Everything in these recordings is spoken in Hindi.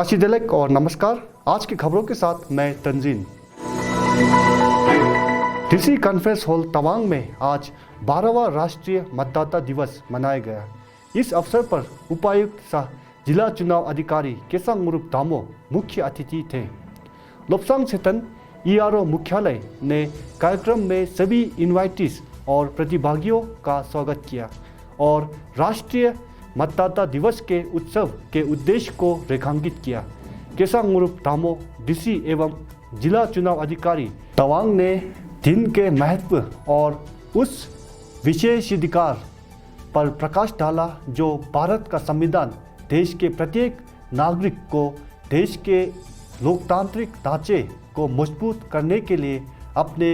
काशी तिलक और नमस्कार। आज की खबरों के साथ मैं Tanzeen. DC conference hall Tawang में आज 12वां राष्ट्रीय मतदाता दिवस मनाया गया। इस अवसर पर उपायुक्त सह जिला चुनाव अधिकारी केसांग दामो मुख्य अतिथि थे। लोपसांग स्थित ERO मुख्यालय ने कार्यक्रम में सभी इनवाइटीज और प्रतिभागियों का स्वागत किया और राष्ट्रीय मतदाता दिवस के उत्सव के उद्देश्य को रेखांकित किया। केसांग दामो डीसी एवं जिला चुनाव अधिकारी तवांग ने दिन के महत्व और उस विशेषाधिकार पर प्रकाश डाला जो भारत का संविधान देश के प्रत्येक नागरिक को देश के लोकतांत्रिक ढांचे को मजबूत करने के लिए अपने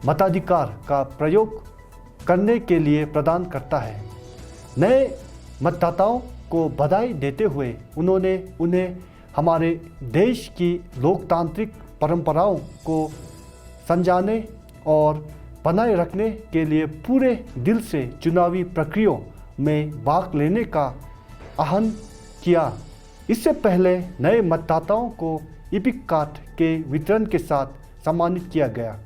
मताधिकार का प्रयोग करने के लिए प्रदान करता है। नए मतदाताओं को बधाई देते हुए उन्होंने उन्हें हमारे देश की लोकतांत्रिक परंपराओं को संजाने और बनाए रखने के लिए पूरे दिल से चुनावी प्रक्रियाओं में भाग लेने का आह्वान किया। इससे पहले नए मतदाताओं को इपिक कार्ड के वितरण के साथ सम्मानित किया गया।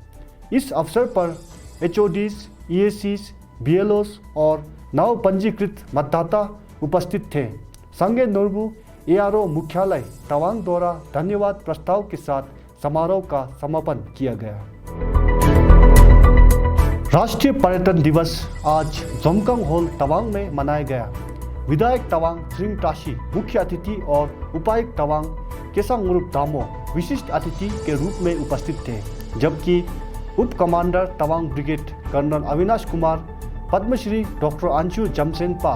इस अवसर पर HODs, EACs, BLOs और नव पंजीकृत मतदाता उपस्थित थे। संगे नोरबू ERO मुख्यालय तवांग द्वारा धन्यवाद प्रस्ताव के साथ समारोह का समापन किया गया। राष्ट्रीय पर्यटन दिवस आज जोमकांग हॉल तवांग में मनाया गया। विधायक तवांग श्री ताशी मुख्य अतिथि और उपायुक्त तवांग केसांग दामो विशिष्ट अतिथि के रूप में उपस्थित थे, जबकि उप commander Tawang brigade colonel Avinash Kumar, Padmashri doctor Anshu Jamsenpa,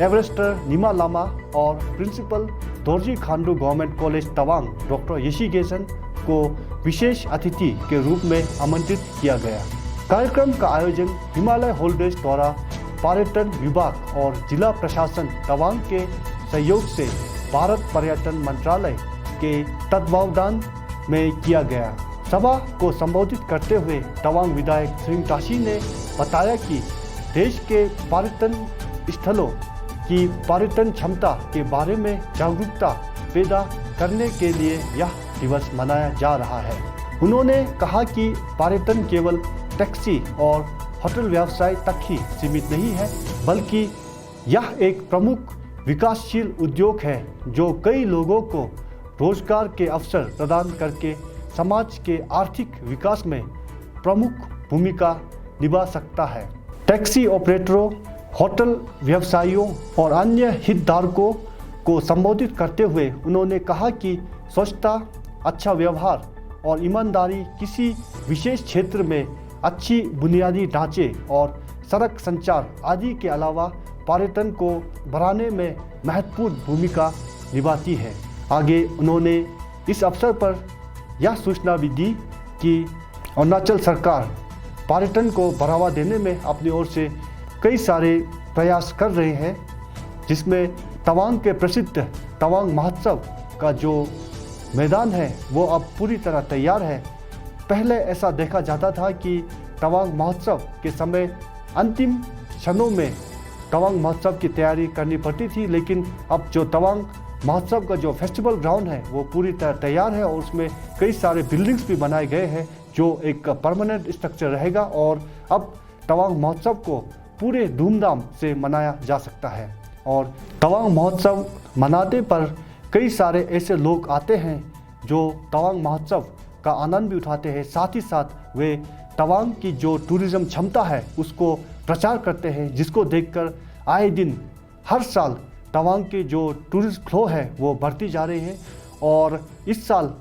Everester Nima Lama और principal Dorji Khandu government college Tawang doctor Yeshi Gesan को विशेष अतिथि के रूप में आमंत्रित किया गया। कार्यक्रम का आयोजन हिमालय होल्डेज द्वारा पर्यटन विभाग और जिला प्रशासन तवांग के सहयोग से भारत पर्यटन मंत्रालय के तत्वावधान में किया गया। सभा को संबोधित करते हुए तवांग विधायक श्री ताशी ने बताया कि देश के पर्यटन स्थलों की पर्यटन क्षमता के बारे में जागरूकता पैदा करने के लिए यह दिवस मनाया जा रहा है। उन्होंने कहा कि पर्यटन केवल टैक्सी और होटल व्यवसाय तक ही सीमित नहीं है, बल्कि यह एक प्रमुख विकासशील उद्योग है जो कई लोगों को रोजगार के अवसर प्रदान करके समाज के आर्थिक विकास में प्रमुख भूमिका निभा सकता है। टैक्सी ऑपरेटरों, होटल व्यवसायियों और अन्य हितधारकों को संबोधित करते हुए उन्होंने कहा कि स्वच्छता, अच्छा व्यवहार और ईमानदारी किसी विशेष क्षेत्र में अच्छी बुनियादी ढांचे और सड़क संचार आदि के अलावा पर्यटन को बढ़ाने में महत्वपूर्ण भूमिका निभाती है। आगे उन्होंने इस अवसर पर यह सूचना भी दी कि अरुणाचल सरकार पर्यटन को बढ़ावा देने में अपनी ओर से कई सारे प्रयास कर रहे हैं, जिसमें तवांग के प्रसिद्ध तवांग महोत्सव का जो मैदान है वो अब पूरी तरह तैयार है। पहले ऐसा देखा जाता था कि तवांग महोत्सव के समय अंतिम क्षणों में तवांग महोत्सव की तैयारी करनी पड़ती थी, लेकिन अब जो तवांग महोत्सव का जो फेस्टिवल ग्राउंड है वो पूरी तरह तैयार है और उसमें कई सारे बिल्डिंग्स भी बनाए गए हैं जो एक परमानेंट स्ट्रक्चर रहेगा और अब तवांग महोत्सव को पूरे धूमधाम से मनाया जा सकता है। और तवांग महोत्सव मनाने पर कई सारे ऐसे लोग आते हैं जो तवांग महोत्सव का आनंद भी उठाते हैं, साथ ही साथ वे तवांग की जो टूरिज्म क्षमता है उसको प्रचार करते हैं, जिसको देखकर आए दिन हर साल तवांग के जो टूरिस्ट फ्लो है वो बढ़ती जा रही है। और इस साल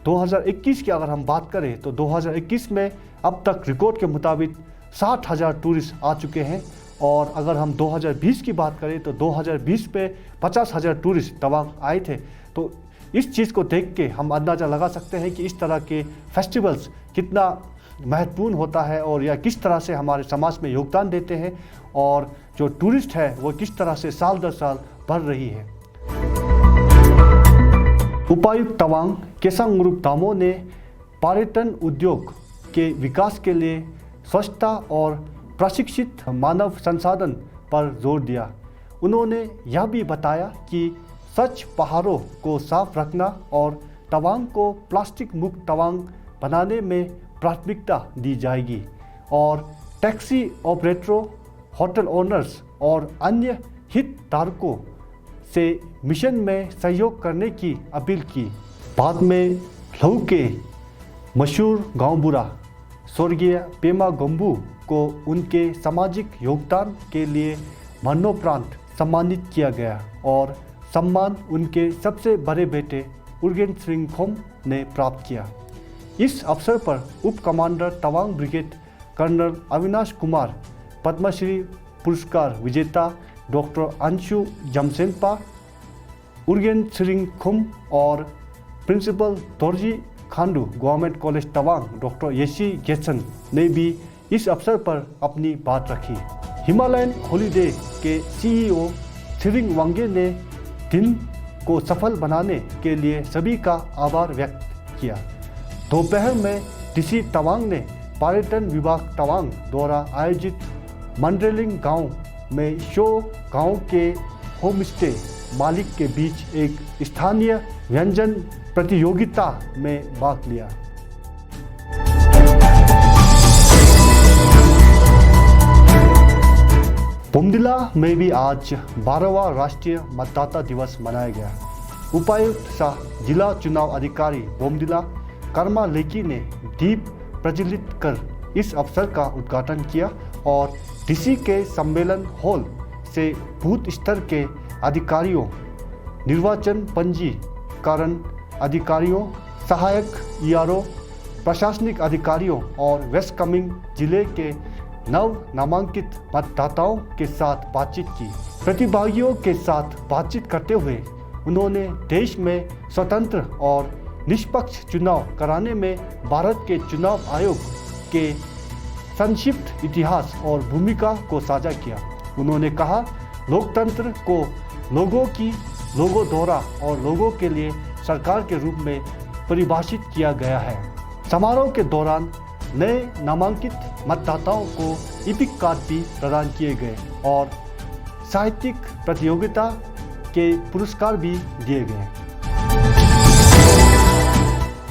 2021 की अगर हम बात करें तो 2021 में अब तक रिकॉर्ड के मुताबिक 60,000 टूरिस्ट आ चुके हैं और अगर हम 2020 की बात करें तो 2020 में 50,000 टूरिस्ट तवांग आए थे। तो इस चीज़ को देख के हम अंदाज़ा लगा सकते हैं कि इस तरह के फेस्टिवल्स कितना महत्वपूर्ण होता है और यह किस तरह से हमारे समाज में योगदान देते हैं और जो टूरिस्ट है वो किस तरह से साल दर साल बढ़ रही है। उपायुक्त तवांग केसांग दामो ने पर्यटन उद्योग के विकास के लिए स्वच्छता और प्रशिक्षित मानव संसाधन पर जोर दिया। उन्होंने यह भी बताया कि स्वच्छ पहाड़ों को साफ रखना और तवांग को प्लास्टिक मुक्त तवांग बनाने में प्राथमिकता दी जाएगी और टैक्सी ऑपरेटरों, होटल ओनर्स और अन्य हितधारकों से मिशन में सहयोग करने की अपील की। बाद में लहू के मशहूर गांव बुरा स्वर्गीय पेमा गंबू को उनके सामाजिक योगदान के लिए मरणोपरांत सम्मानित किया गया और सम्मान उनके सबसे बड़े बेटे उर्गेन श्रिंगखोम ने प्राप्त किया। इस अवसर पर उप commander Tawang brigade colonel Avinash Kumar, Padmashri पुरस्कार विजेता डॉक्टर अंशु जमसेनपा, उर्गेन श्रिंगखोम और principal Dorji Khandu government college Tawang doctor Yeshi Gesan ने भी इस अवसर पर अपनी बात रखी। हिमालयन हॉलीडे के सीईओ थिरिंग वांगे ने दिन को सफल बनाने के लिए सभी का आभार व्यक्त किया। दोपहर में डीसी तवांग ने पर्यटन विभाग तवांग द्वारा आयोजित मंडरेलिंग गांव में शो गांव के होमस्टे मालिक के बीच एक स्थानीय व्यंजन प्रतियोगिता में भाग लिया। बोमडिला में भी आज 12वां राष्ट्रीय मतदाता दिवस मनाया गया। उपायुक्त सह जिला चुनाव अधिकारी बोमडिला कर्मा लेकी ने दीप प्रज्वलित कर इस अवसर का उद्घाटन किया और डीसी के सम्मेलन हॉल से बूथ स्तर के अधिकारियों, निर्वाचन पंजीकरण अधिकारियों, सहायक ईआरओ, प्रशासनिक अधिकारियों और वेस्ट कामेंग जिले के नव नामांकित मतदाताओं के साथ बातचीत की। प्रतिभागियों के साथ बातचीत करते हुए उन्होंने देश में स्वतंत्र और निष्पक्ष चुनाव कराने में भारत के चुनाव आयोग के संक्षिप्त इतिहास और भूमिका को साझा किया। उन्होंने कहा, लोकतंत्र को लोगों द्वारा और लोगों के लिए सरकार के रूप में परिभाषित किया गया है। समारोह के दौरान नए नामांकित मतदाताओं को इपिक कार्ड भी प्रदान किए गए और साहित्यिक प्रतियोगिता के पुरस्कार भी दिए गए।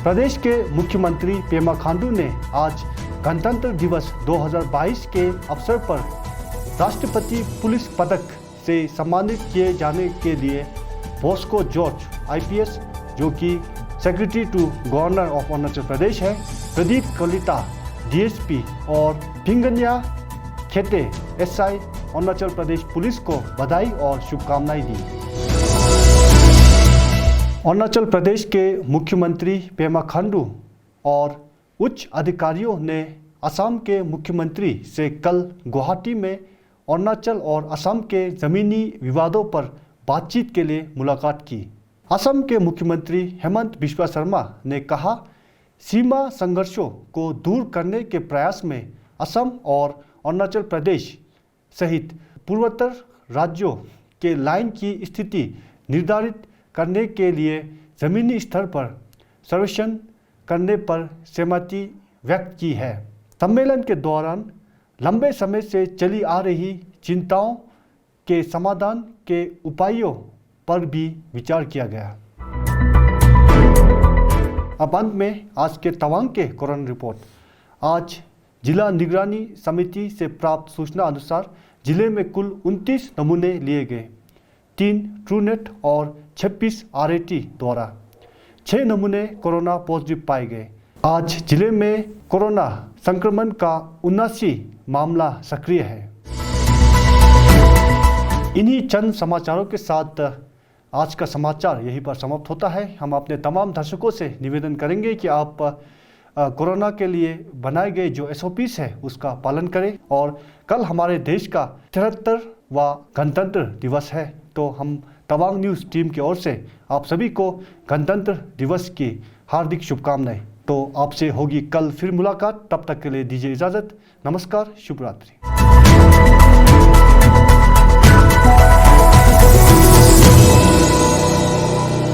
प्रदेश के मुख्यमंत्री पेमा खांडू ने आज गणतंत्र दिवस 2022 के अवसर पर राष्ट्रपति पुलिस पदक से सम्मानित किए जाने के लिए बॉस्को जॉर्ज IPS, जो कि secretary to governor of Arunachal Pradesh है, प्रदीप कलिता DSP और फिंगन्या खेते SI अरुणाचल प्रदेश पुलिस को बधाई और शुभकामनाएं दी। अरुणाचल प्रदेश के मुख्यमंत्री पेमा खांडू और उच्च अधिकारियों ने असम के मुख्यमंत्री से कल गुवाहाटी में अरुणाचल और असम के ज़मीनी विवादों पर बातचीत के लिए मुलाकात की। असम के मुख्यमंत्री हेमंत बिस्वा शर्मा ने कहा, सीमा संघर्षों को दूर करने के प्रयास में असम और अरुणाचल प्रदेश सहित पूर्वोत्तर राज्यों के लाइन की स्थिति निर्धारित करने के लिए ज़मीनी स्तर पर सर्वेक्षण करने पर सहमति व्यक्त की है। सम्मेलन के दौरान लंबे समय से चली आ रही चिंताओं के समाधान के उपायों पर भी विचार किया गया। अब अंत में आज के तवांग के कोरोना रिपोर्ट। आज जिला निगरानी समिति से प्राप्त सूचना अनुसार जिले में कुल 29 नमूने लिए गए। 3 ट्रूनेट और 26 RAT द्वारा 6 नमूने कोरोना पॉजिटिव पाए गए। आज जिले में कोरोना संक्रमण का 79 मामला सक्रिय है। इन्हीं चंद समाचारों के साथ आज का समाचार यहीं पर समाप्त होता है। हम अपने तमाम दर्शकों से निवेदन करेंगे कि आप कोरोना के लिए बनाए गए जो SOPs है उसका पालन करें और कल हमारे देश का 73वां गणतंत्र दिवस है, तो हम तवांग न्यूज़ टीम की ओर से आप सभी को गणतंत्र दिवस की हार्दिक शुभकामनाएं। तो आपसे होगी कल फिर मुलाकात, तब तक के लिए दीजिए इजाज़त। नमस्कार, शुभ रात्रि।